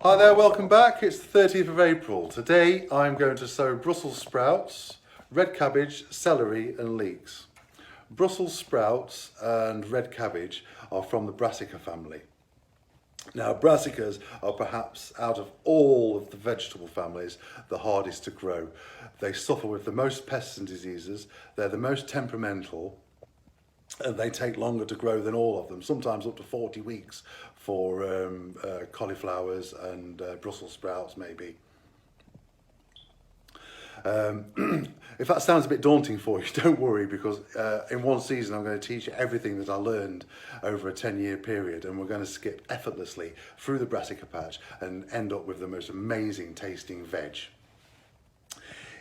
Hi there, welcome back. It's the 30th of April. Today I'm going to sow Brussels sprouts, red cabbage, celery and leeks. Brussels sprouts and red cabbage are from the brassica family. Now, brassicas are perhaps, out of all of the vegetable families, the hardest to grow. They suffer with the most pests and diseases, they're the most temperamental, and they take longer to grow than all of them, sometimes up to 40 weeks for cauliflowers and Brussels sprouts maybe. If that sounds a bit daunting for you, don't worry, because in one season I'm going to teach you everything that I learned over a 10-year period, and we're going to skip effortlessly through the brassica patch and end up with the most amazing tasting veg.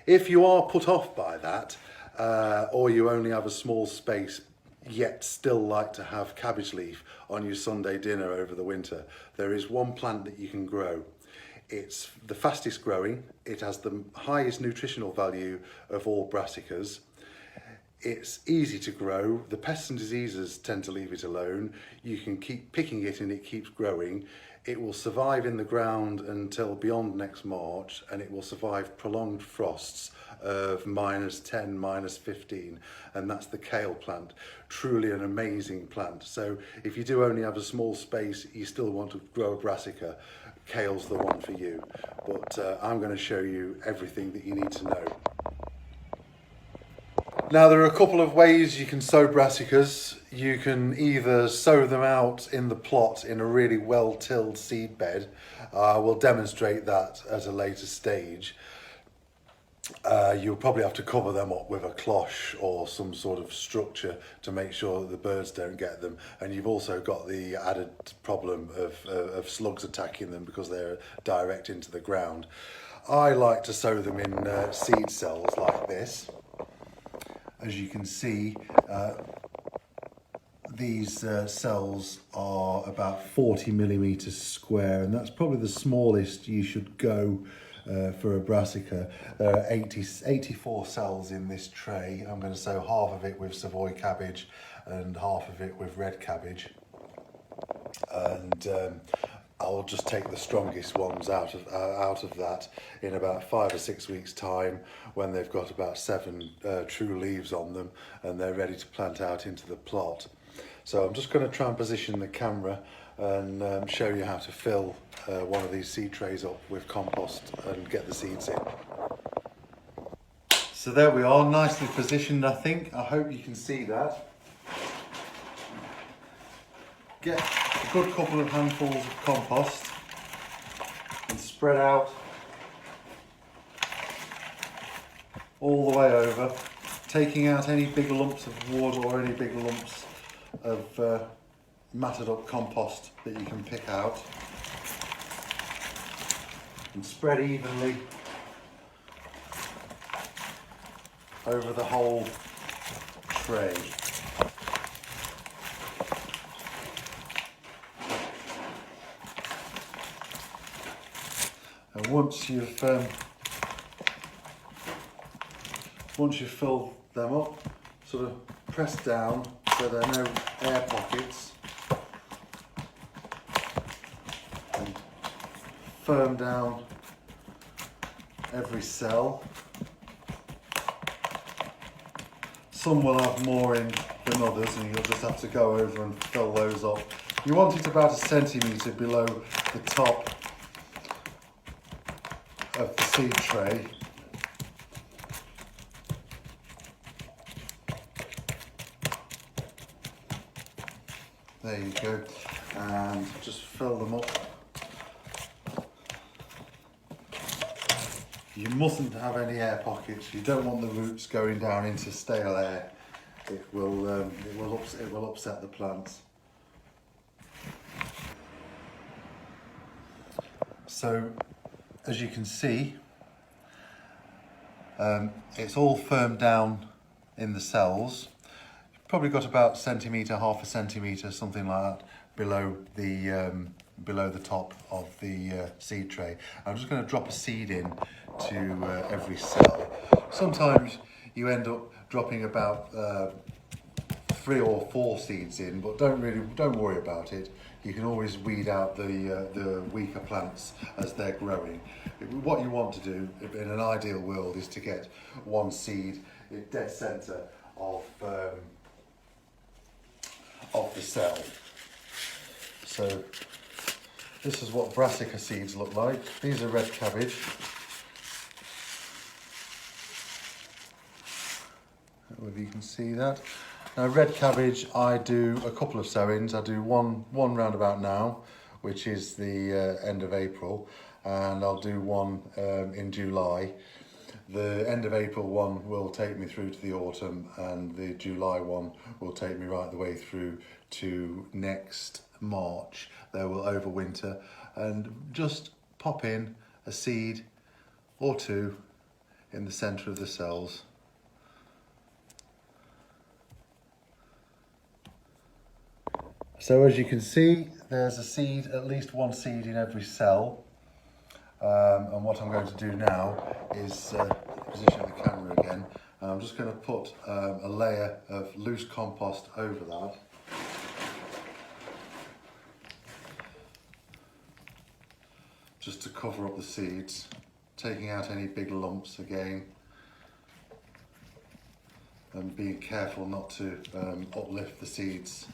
If you are put off by that, or you only have a small space yet still like to have cabbage leaf on your Sunday dinner over the winter, there is one plant that you can grow. It's the fastest growing, it has the highest nutritional value of all brassicas. It's easy to grow, the pests and diseases tend to leave it alone. You can keep picking it and it keeps growing. It will survive in the ground until beyond next March, and it will survive prolonged frosts of -10, -15, and that's the kale plant. Truly an amazing plant. So if you do only have a small space, you still want to grow a brassica, kale's the one for you. But I'm going to show you everything that you need to know. Now, there are a couple of ways you can sow brassicas. You can either sow them out in the plot in a really well-tilled seed bed. We'll demonstrate that at a later stage. You'll probably have to cover them up with a cloche or some sort of structure to make sure that the birds don't get them. And you've also got the added problem of slugs attacking them because they're direct into the ground. I like to sow them in seed cells like this. As you can see, these cells are about 40 millimeters square, and that's probably the smallest you should go for a brassica. There are 84 cells in this tray. I'm going to sow half of it with Savoy cabbage and half of it with red cabbage. And I'll just take the strongest ones out of that in about 5 or 6 weeks' time, when they've got about 7 true leaves on them and they're ready to plant out into the plot. So I'm just going to try and position the camera and show you how to fill one of these seed trays up with compost and get the seeds in. So there we are, nicely positioned, I think. I hope you can see that. Get a good couple of handfuls of compost and spread out all the way over, taking out any big lumps of wood or any big lumps of matted up compost that you can pick out, and spread evenly over the whole tray. And once you've filled them up, sort of press down so there are no air pockets, and firm down every cell. Some will have more in than others, and you'll just have to go over and fill those up. You want it about 1 centimetre below the top of the seed tray. There you go, and just fill them up. You mustn't have any air pockets. You don't want the roots going down into stale air. It will upset the plants. So, as you can see, it's all firmed down in the cells. Probably got about centimetre, half a centimetre, something like that, below the top of the seed tray. I'm just going to drop a seed in to every cell. Sometimes you end up dropping about 3 or 4 seeds in, but don't worry about it. you can always weed out the weaker plants as they're growing. What you want to do in an ideal world is to get one seed in dead centre of the cell. So this is what brassica seeds look like. These are red cabbage. I don't know if you can see that. Now red cabbage, I do a couple of sowings. I do one round about now, which is the end of April, and I'll do one in July. The end of April one will take me through to the autumn, and the July one will take me right the way through to next March. They will overwinter, and just pop in a seed or two in the centre of the cells. So as you can see, there's a seed, at least one seed in every cell. And what I'm going to do now is position the camera again. And I'm just going to put a layer of loose compost over that. Just to cover up the seeds, taking out any big lumps again. And being careful not to uplift the seeds.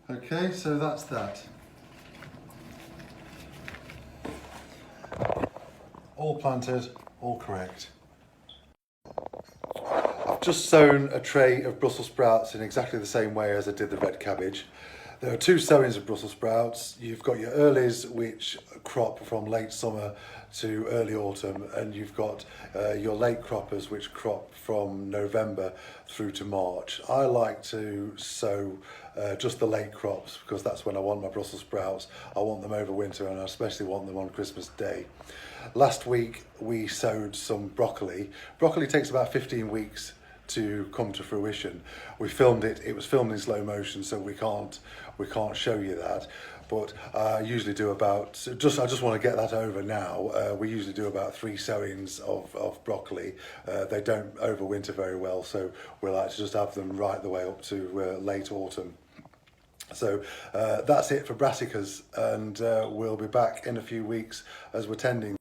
Okay, so that's that. All planted, all correct. I've just sown a tray of Brussels sprouts in exactly the same way as I did the red cabbage. There are two sowings of Brussels sprouts. You've got your earlies, which crop from late summer to early autumn, and you've got your late croppers, which crop from November through to March. I like to sow just the late crops because that's when I want my Brussels sprouts. I want them over winter, and I especially want them on Christmas Day. Last week we sowed some broccoli. Broccoli takes about 15 weeks to come to fruition. We filmed it. It was filmed in slow motion, so we can't show you that. But I usually do about I just want to get that over now. We usually do about 3 sowings of broccoli. They don't overwinter very well, so we like to just have them right the way up to late autumn. So that's it for brassicas, and we'll be back in a few weeks as we're tending.